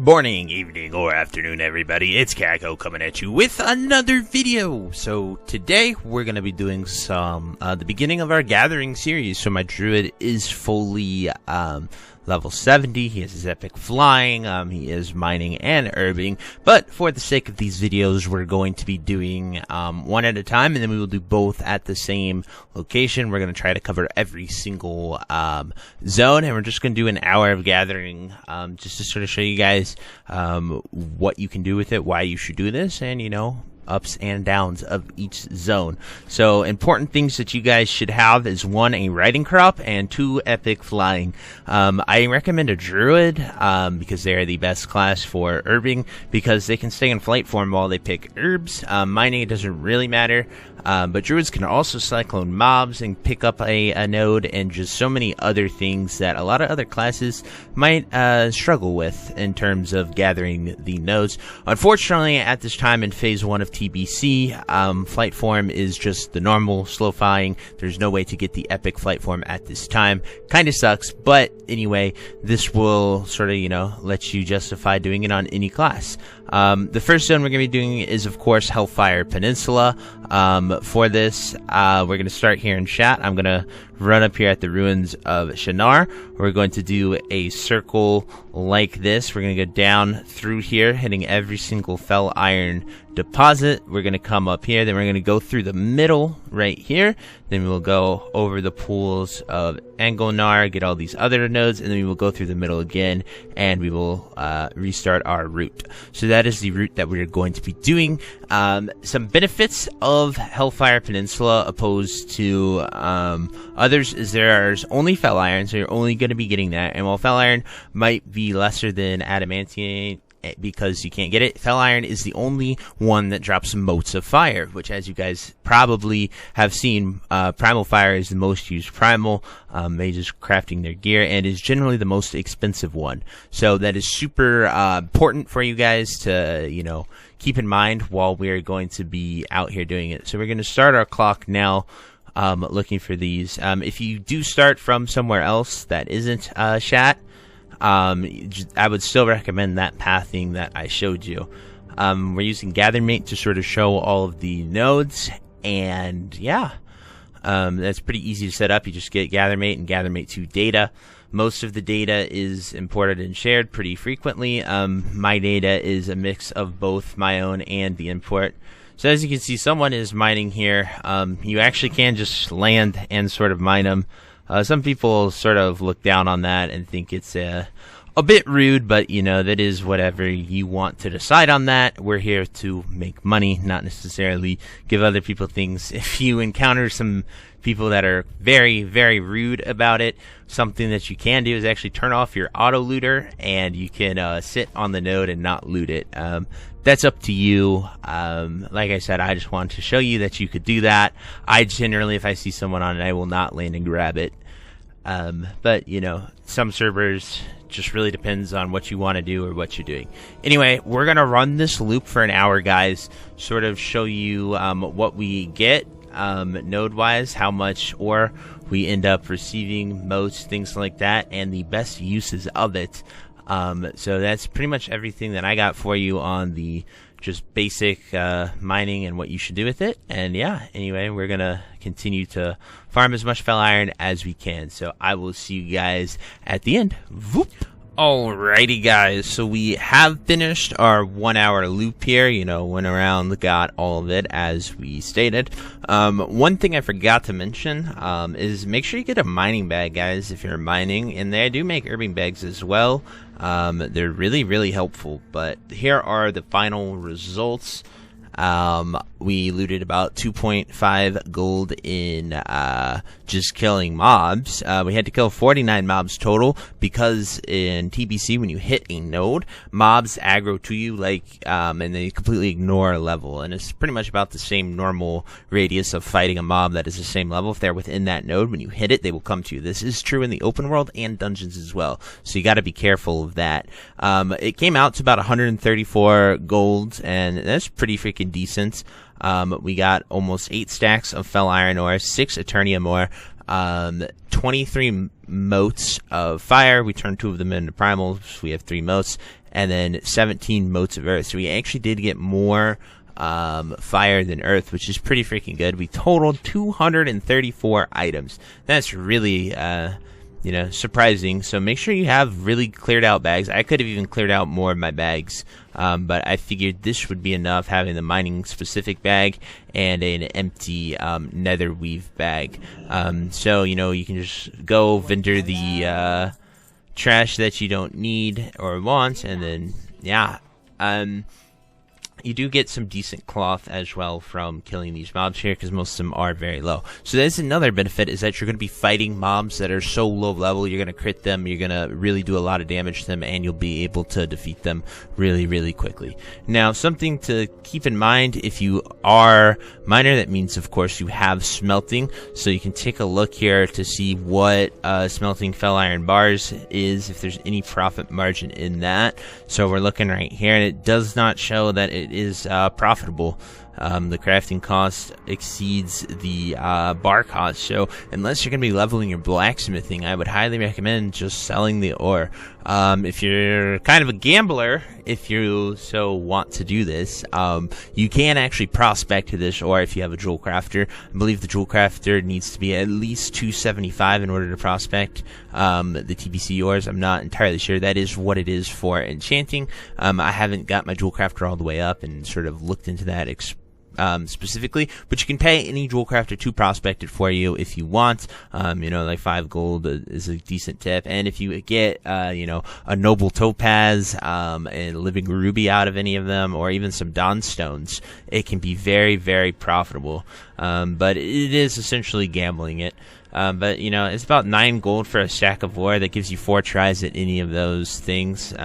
Good morning, evening, or afternoon, everybody. It's Kaghoe coming at you with another video. So today we're going to be doing some the beginning of our gathering series. So my druid is fully level 70. He has his epic flying. He is mining and herbing. But for the sake of these videos, we're going to be doing one at a time, and then we will do both at the same location. We're going to try to cover every single zone, and we're just going to do an hour of gathering just to sort of show you guys what you can do with it, why you should do this, and ups and downs of each zone. So important things that you guys should have is 1, a riding crop, and 2, epic flying. I recommend a druid because they are the best class for herbing, because they can stay in flight form while they pick herbs. Mining, it doesn't really matter, but druids can also cyclone mobs and pick up a node, and just so many other things that a lot of other classes might struggle with in terms of gathering the nodes. Unfortunately, at this time in phase 1 of TBC, flight form is just the normal slow flying. There's no way to get the epic flight form at this time. Kind of sucks, but anyway, this will sort of, let you justify doing it on any class. The first zone we're going to be doing is, of course, Hellfire Peninsula. For this, we're going to start here in chat. I'm going to run up here at the ruins of Shinar. We're going to do a circle like this. We're going to go down through here, hitting every single fell iron deposit. We're going to come up here, then we're going to go through the middle right here, then we'll go over the pools of Angonar, get all these other nodes, and then we will go through the middle again, and we will restart our route. So that is the route that we're going to be doing. Some benefits of Hellfire Peninsula opposed to others is there's only fell iron, so you're only going to be getting that, and while fell iron might be lesser than adamantine because you can't get it, fell iron is the only one that drops motes of fire, which, as you guys probably have seen, primal fire is the most used primal, mages crafting their gear, and is generally the most expensive one. So that is super important for you guys to keep in mind while we're going to be out here doing it. So we're going to start our clock now, looking for these. If you do start from somewhere else that isn't chat, I would still recommend that pathing that I showed you. We're using Gathermate to sort of show all of the nodes, and yeah, that's pretty easy to set up. You just get Gathermate and Gathermate 2 data. Most of the data is imported and shared pretty frequently. My data is a mix of both my own and the import. So as you can see, someone is mining here. You actually can just land and sort of mine them. Some people sort of look down on that and think it's a bit rude, but that is whatever you want to decide on that. We're here to make money, not necessarily give other people things. If you encounter some people that are very, very rude about it, something that you can do is actually turn off your auto looter, and you can sit on the node and not loot it. That's up to you. Like I said, I just wanted to show you that you could do that. I generally, if I see someone on it, I will not land and grab it. But some servers just really depends on what you want to do or what you're doing. Anyway, we're gonna run this loop for an hour, guys. Sort of show you what we get node wise, how much ore we end up receiving, motes, things like that, and the best uses of it. So that's pretty much everything that I got for you on the just basic mining and what you should do with it. And yeah, anyway, we're gonna continue to farm as much fell iron as we can. So I will see you guys at the end. Voop. Alrighty, guys, so we have finished our 1 hour loop here. Went around, got all of it as we stated. One thing I forgot to mention is make sure you get a mining bag, guys, if you're mining, and they do make herbing bags as well. They're really, really helpful. But here are the final results. We looted about 2.5 gold in just killing mobs. We had to kill 49 mobs total, because in TBC, when you hit a node, mobs aggro to you and they completely ignore a level, and it's pretty much about the same normal radius of fighting a mob that is the same level. If they're within that node, when you hit it, they will come to you. This is true in the open world and dungeons as well, so you got to be careful of that. It came out to about 134 gold, and that's pretty freaking decent. We got almost 8 stacks of fell iron ore, 6 eternium ore, 23 motes of fire. We turned 2 of them into primals. We have 3 motes, and then 17 motes of earth. So we actually did get more fire than earth, which is pretty freaking good. We totaled 234 items. That's really surprising. So make sure you have really cleared out bags. I could have even cleared out more of my bags, but I figured this would be enough, having the mining specific bag and an empty nether weave bag. So you can just go vendor the trash that you don't need or want, and then you do get some decent cloth as well from killing these mobs here, because most of them are very low. So that's another benefit, is that you're going to be fighting mobs that are so low level. You're going to crit them, you're going to really do a lot of damage to them, and you'll be able to defeat them really, really quickly. Now, something to keep in mind, if you are miner, that means, of course, you have smelting. So you can take a look here to see what smelting fell iron bars is, if there's any profit margin in that. So we're looking right here, and it does not show that it is profitable. The crafting cost exceeds the bar cost, so unless you're going to be leveling your blacksmithing, I would highly recommend just selling the ore. If you're kind of a gambler, if you so want to do this, you can actually prospect to this ore if you have a jewel crafter. I believe the jewel crafter needs to be at least 275 in order to prospect the TBC ores. I'm not entirely sure. That is what it is for enchanting. I haven't got my jewel crafter all the way up and sort of looked into that specifically, but you can pay any jewel crafter to prospect it for you if you want. Like 5 gold is a decent tip, and if you get a noble topaz and living ruby out of any of them, or even some dawn stones, it can be very, very profitable. But it is essentially gambling it. But it's about 9 gold for a stack of ore. That gives you 4 tries at any of those things.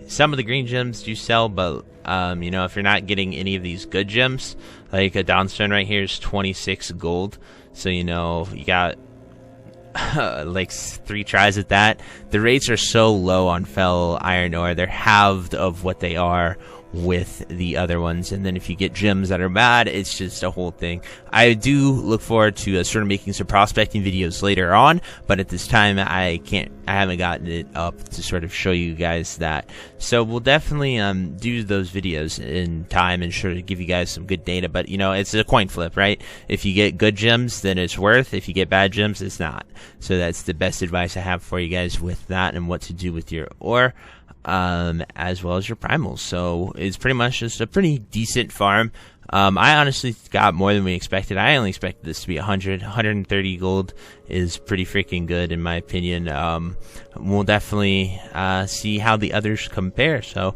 Some of the green gems do sell, but if you're not getting any of these good gems, like a dawnstone right here is 26 gold. So you got like 3 tries at that. The rates are so low on fell iron ore; they're halved of what they are with the other ones. And then if you get gems that are bad, it's just a whole thing. I do look forward to sort of making some prospecting videos later on, but at this time I haven't gotten it up to sort of show you guys that. So we'll definitely do those videos in time and sort of give you guys some good data. But it's a coin flip, right? If you get good gems, then it's worth. If you get bad gems, it's not. So that's the best advice I have for you guys with that, and what to do with your ore, as well as your primals. So it's pretty much just a pretty decent farm. I honestly got more than we expected. I only expected this to be 130 gold is pretty freaking good in my opinion. We'll definitely see how the others compare. So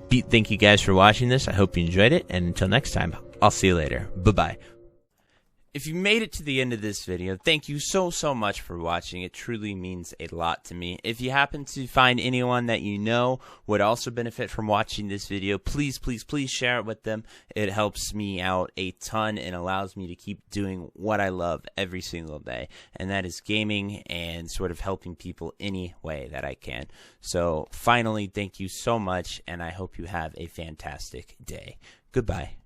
thank you guys for watching this. I hope you enjoyed it, and until next time, I'll see you later. Bye-bye. If you made it to the end of this video, thank you so much for watching. It truly means a lot to me. If you happen to find anyone that you know would also benefit from watching this video, please share it with them. It helps me out a ton and allows me to keep doing what I love every single day, and that is gaming and sort of helping people any way that I can. So finally, thank you so much, and I hope you have a fantastic day. Goodbye.